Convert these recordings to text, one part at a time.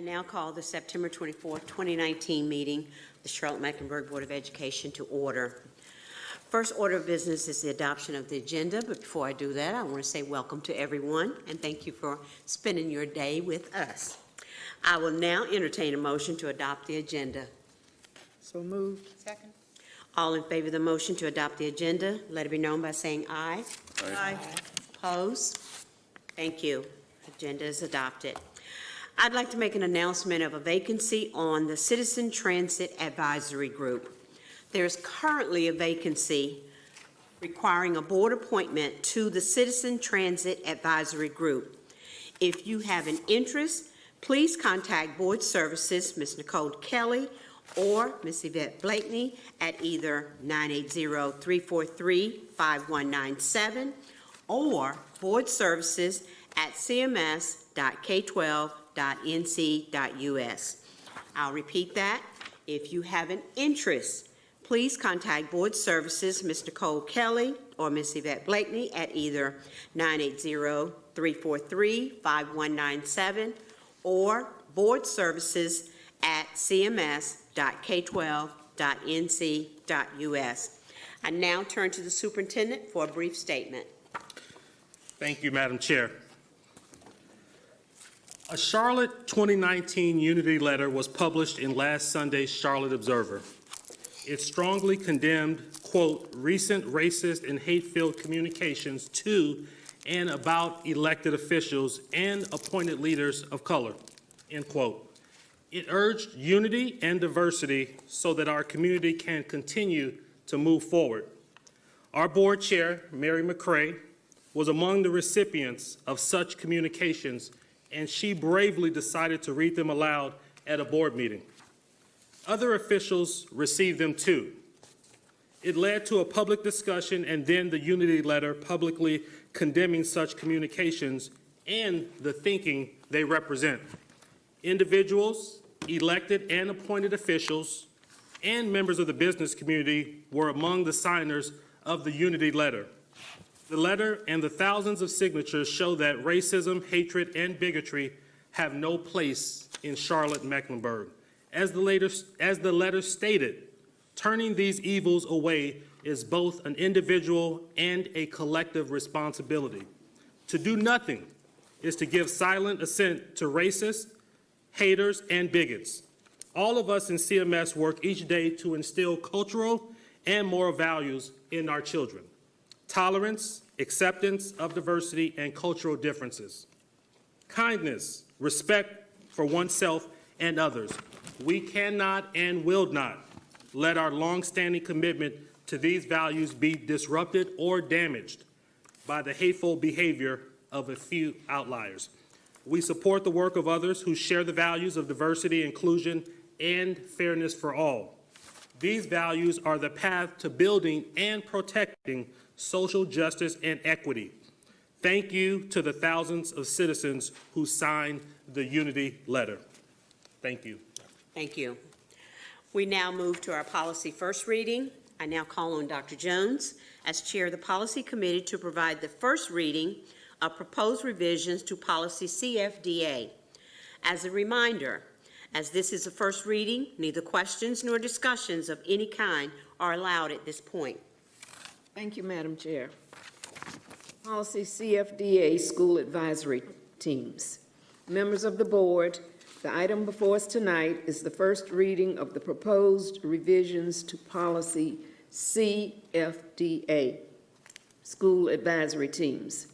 I now call the September 24th, 2019 meeting of the Charlotte-Mecklenburg Board of Education to order. First order of business is the adoption of the agenda, but before I do that, I want to say welcome to everyone and thank you for spending your day with us. I will now entertain a motion to adopt the agenda. So moved. Second. All in favor of the motion to adopt the agenda, let it be known by saying aye. Aye. Opposed? Thank you. Agenda is adopted. I'd like to make an announcement of a vacancy on the Citizen Transit Advisory Group. There's currently a vacancy requiring a board appointment to the Citizen Transit Advisory Group. If you have an interest, please contact Board Services, Ms. Nicole Kelly, or Ms. Yvette Blakeney at either 980-343-5197 or Board Services at cms.k12.nc.us. I'll repeat that. If you have an interest, please contact Board Services, Ms. Nicole Kelly or Ms. Yvette Blakeney at either 980-343-5197 or Board Services at cms.k12.nc.us. I now turn to the superintendent for a brief statement. Thank you, Madam Chair. A Charlotte 2019 Unity Letter was published in last Sunday's Charlotte Observer. It strongly condemned, quote, recent racist and hate-filled communications to and about elected officials and appointed leaders of color, end quote. It urged unity and diversity so that our community can continue to move forward. Our board chair, Mary McCray, was among the recipients of such communications, and she bravely decided to read them aloud at a board meeting. Other officials received them too. It led to a public discussion and then the unity letter publicly condemning such communications and the thinking they represent. Individuals, elected and appointed officials, and members of the business community were among the signers of the unity letter. The letter and the thousands of signatures show that racism, hatred, and bigotry have no place in Charlotte-Mecklenburg. As the letter stated, turning these evils away is both an individual and a collective responsibility. To do nothing is to give silent assent to racists, haters, and bigots. All of us in CMS work each day to instill cultural and moral values in our children. Tolerance, acceptance of diversity and cultural differences. Kindness, respect for oneself and others. We cannot and will not let our long-standing commitment to these values be disrupted or damaged by the hateful behavior of a few outliers. We support the work of others who share the values of diversity, inclusion, and fairness for all. These values are the path to building and protecting social justice and equity. Thank you to the thousands of citizens who signed the unity letter. Thank you. Thank you. We now move to our policy first reading. I now call on Dr. Jones as chair of the policy committee to provide the first reading of proposed revisions to policy CFDA. As a reminder, as this is a first reading, neither questions nor discussions of any kind are allowed at this point. Thank you, Madam Chair. Policy CFDA School Advisory Teams. Members of the board, the item before us tonight is the first reading of the proposed revisions to policy CFDA, School Advisory Teams.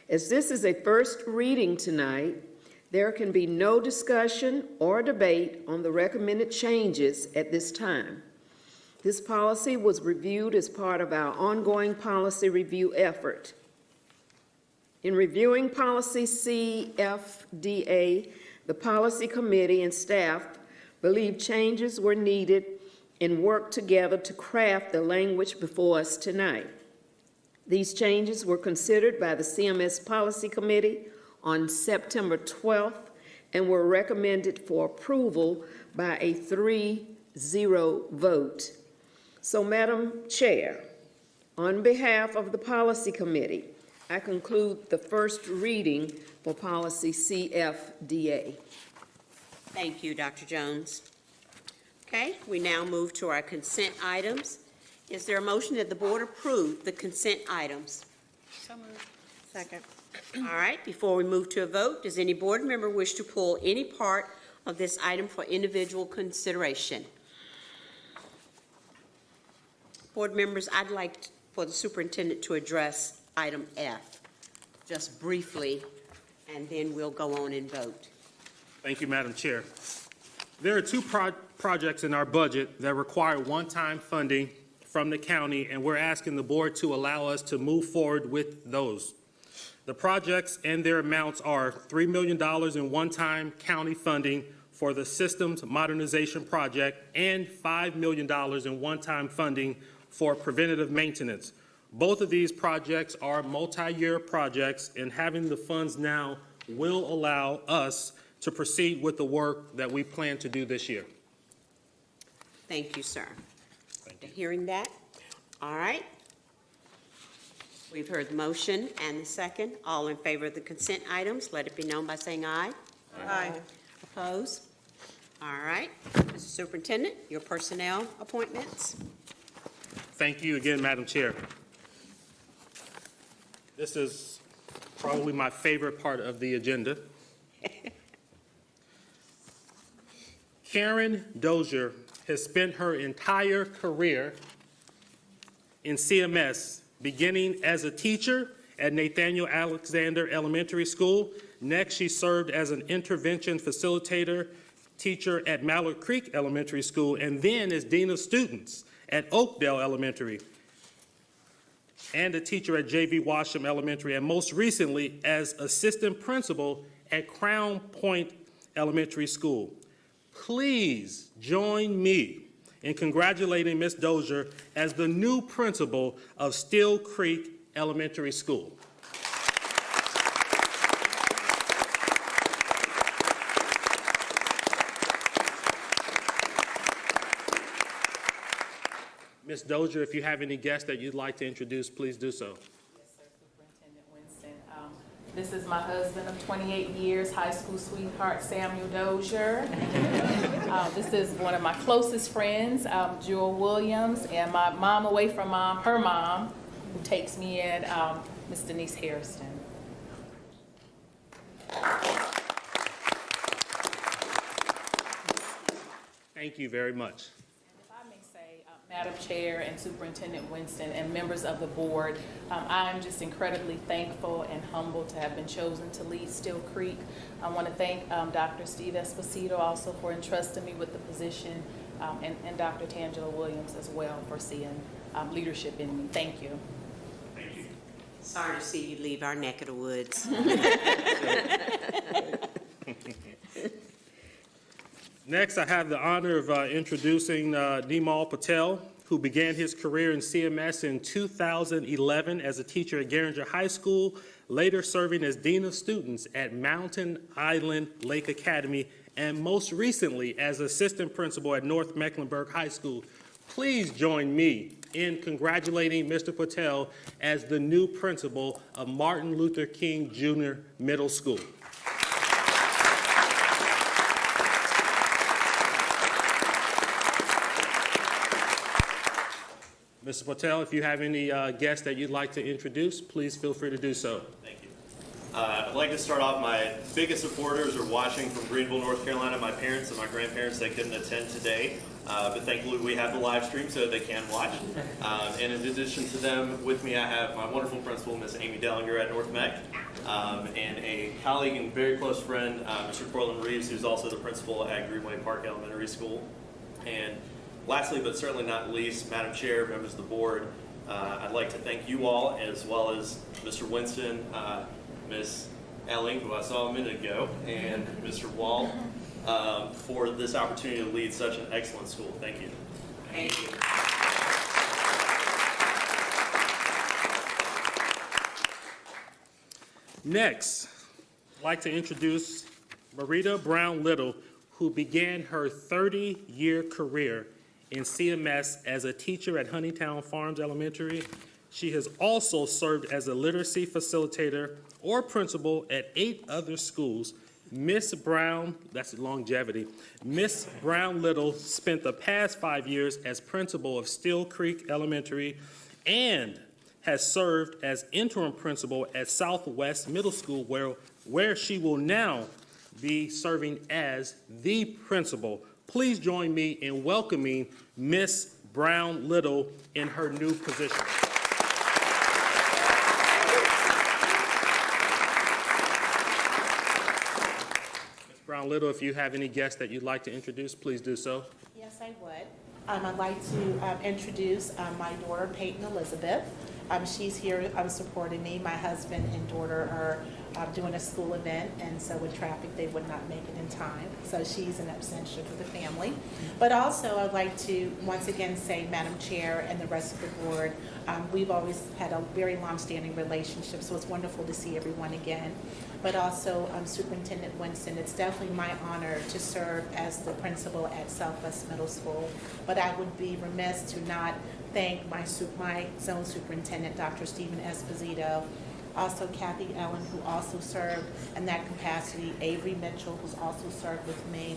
As this is a first reading tonight, there can be no discussion or debate on the recommended changes at this time. This policy was reviewed as part of our ongoing policy review effort. In reviewing policy CFDA, the policy committee and staff believed changes were needed and worked together to craft the language before us tonight. These changes were considered by the CMS Policy Committee on September 12th and were recommended for approval by a 3-0 vote. So, Madam Chair, on behalf of the Policy Committee, I conclude the first reading for policy CFDA. Thank you, Dr. Jones. Okay, we now move to our consent items. Is there a motion that the board approve the consent items? So moved. Second. All right, before we move to a vote, does any board member wish to pull any part of this item for individual consideration? Board members, I'd like for the superintendent to address item F, just briefly, and then we'll go on and vote. Thank you, Madam Chair. There are two projects in our budget that require one-time funding from the county, and we're asking the board to allow us to move forward with those. The projects and their amounts are $3 million in one-time county funding for the Systems Modernization Project and $5 million in one-time funding for preventative maintenance. Both of these projects are multi-year projects, and having the funds now will allow us to proceed with the work that we plan to do this year. Thank you, sir. Thank you. Hearing that, all right. We've heard the motion and the second. All in favor of the consent items, let it be known by saying aye. Aye. Opposed? All right. Mr. Superintendent, your personnel appointments. Thank you again, Madam Chair. This is probably my favorite part of the agenda. Karen Dozier has spent her entire career in CMS, beginning as a teacher at Nathaniel Alexander Elementary School. Next, she served as an intervention facilitator teacher at Mallard Creek Elementary School, and then as Dean of Students at Oakdale Elementary, and a teacher at J.V. Washam Elementary, and most recently as assistant principal at Crown Point Elementary School. Please join me in congratulating Ms. Dozier as the new principal of Still Creek Elementary School. Ms. Dozier, if you have any guests that you'd like to introduce, please do so. Yes, sir, Superintendent Winston. This is my husband of 28 years, high school sweetheart, Samuel Dozier. This is one of my closest friends, Jewel Williams, and my mom away from mom, her mom, who takes me in, Miss Denise Harrison. Thank you very much. Madam Chair and Superintendent Winston and members of the board, I'm just incredibly thankful and humbled to have been chosen to lead Still Creek. I want to thank Dr. Steve Esposito also for entrusting me with the position, and Dr. Tangela Williams as well for seeing leadership in me. Thank you. Thank you. Sorry to see you leave our neck of the woods. Next, I have the honor of introducing Nimal Patel, who began his career in CMS in 2011 as a teacher at Garinger High School, later serving as Dean of Students at Mountain Island Lake Academy, and most recently as Assistant Principal at North Mecklenburg High School. Please join me in congratulating Mr. Patel as the new principal of Martin Luther King Jr. Middle School. Mr. Patel, if you have any guests that you'd like to introduce, please feel free to do so. Thank you. I'd like to start off, my biggest supporters are watching from Greenville, North Carolina, my parents and my grandparents that couldn't attend today, but thankfully we have the live stream so they can watch. And in addition to them, with me I have my wonderful principal, Miss Amy Dellinger at North Mech, and a colleague and very close friend, Mr. Cortland Reeves, who's also the principal at Greenway Park Elementary School. And lastly, but certainly not least, Madam Chair, members of the board, I'd like to thank you all, as well as Mr. Winston, Ms. Elling, who I saw a minute ago, and Mr. Wall, for this opportunity to lead such an excellent school. Thank you. Thank you. Next, I'd like to introduce Marita Brown Little, who began her 30-year career in CMS as a teacher at Honeytown Farms Elementary. She has also served as a literacy facilitator or principal at 8 other schools, Miss Brown, that's longevity. Miss Brown Little spent the past 5 years as principal of Steel Creek Elementary and has served as interim principal at Southwest Middle School, where she will now be serving as the principal. Please join me in welcoming Miss Brown Little in her new position. Ms. Brown Little, if you have any guests that you'd like to introduce, please do so. Yes, I would. I'd like to introduce my daughter, Peyton Elizabeth. She's here supporting me. My husband and daughter are doing a school event, and so with traffic, they would not make it in time. So she's an absentia for the family. But also, I'd like to once again say, Madam Chair and the rest of the board, we've always had a very long-standing relationship, so it's wonderful to see everyone again. But also, Superintendent Winston, it's definitely my honor to serve as the principal at Southwest Middle School. But I would be remiss to not thank my zone superintendent, Dr. Stephen Esposito, also Kathy Ellen, who also served in that capacity, Avery Mitchell, who's also served with me.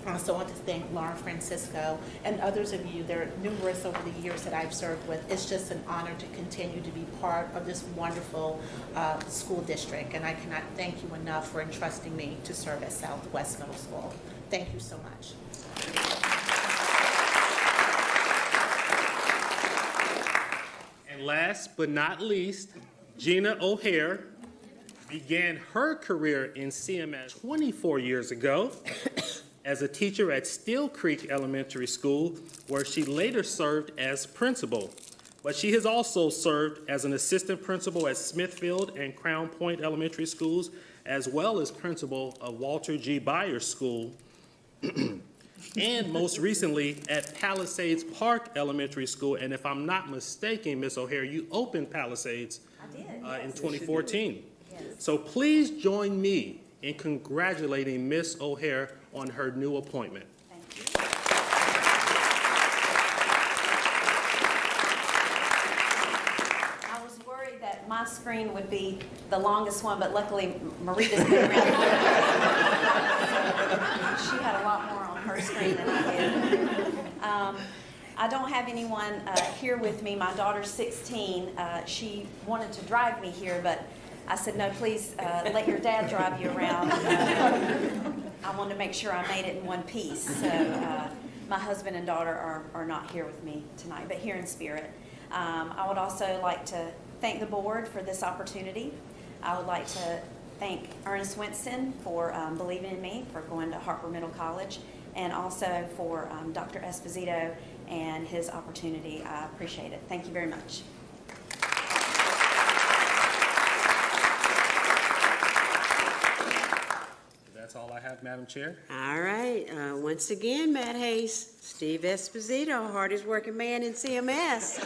I also want to thank Lauren Francisco and others of you. There are numerous over the years that I've served with. It's just an honor to continue to be part of this wonderful school district, and I cannot thank you enough for entrusting me to serve at Southwest Middle School. Thank you so much. And last but not least, Gina O'Hare began her career in CMS 24 years ago as a teacher at Steel Creek Elementary School, where she later served as principal. But she has also served as an assistant principal at Smithfield and Crown Point Elementary Schools, as well as principal of Walter G. Byers School, and most recently at Palisades Park Elementary School. And if I'm not mistaken, Ms. O'Hare, you opened Palisades in 2014. Yes. So please join me in congratulating Ms. O'Hare on her new appointment. Thank you. I was worried that my screen would be the longest one, but luckily Marita's been around. She had a lot more on her screen than I did. I don't have anyone here with me. My daughter's 16. She wanted to drive me here, but I said, no, please let your dad drive you around. I wanted to make sure I made it in one piece. So my husband and daughter are not here with me tonight, but here in spirit. I would also like to thank the board for this opportunity. I would like to thank Ernest Winston for believing in me, for going to Harper Middle College, and also for Dr. Esposito and his opportunity. I appreciate it. Thank you very much. That's all I have, Madam Chair. All right, once again, Matt Hayes, Steve Esposito, hardest working man in CMS.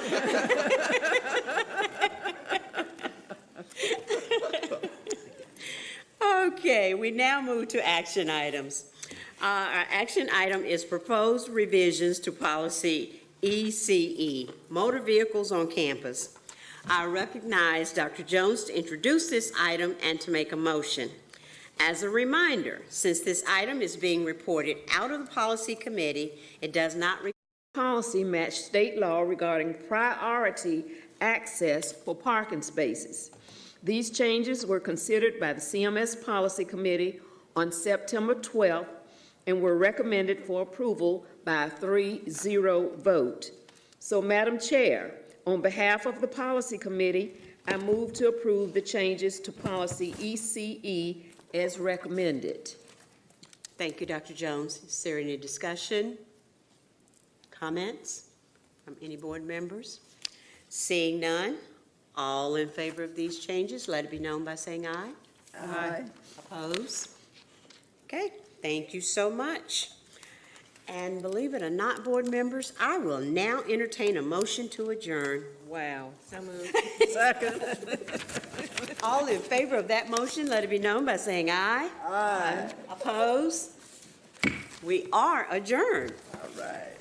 Okay, we now move to action items. Our action item is proposed revisions to policy ECE, motor vehicles on campus. I recognize Dr. Jones to introduce this item and to make a motion. As a reminder, since this item is being reported out of the policy committee, it does not Policy match state law regarding priority access for parking spaces. These changes were considered by the CMS Policy Committee on September 12th and were recommended for approval by a 3-0 vote. So, Madam Chair, on behalf of the Policy Committee, I move to approve the changes to policy ECE as recommended. Thank you, Dr. Jones. Is there any discussion, comments from any board members? Seeing none, all in favor of these changes, let it be known by saying aye. Aye. Opposed? Okay, thank you so much. And believe it or not, board members, I will now entertain a motion to adjourn. Wow. So moved. Second. All in favor of that motion, let it be known by saying aye. Aye. Opposed? We are adjourned. All right.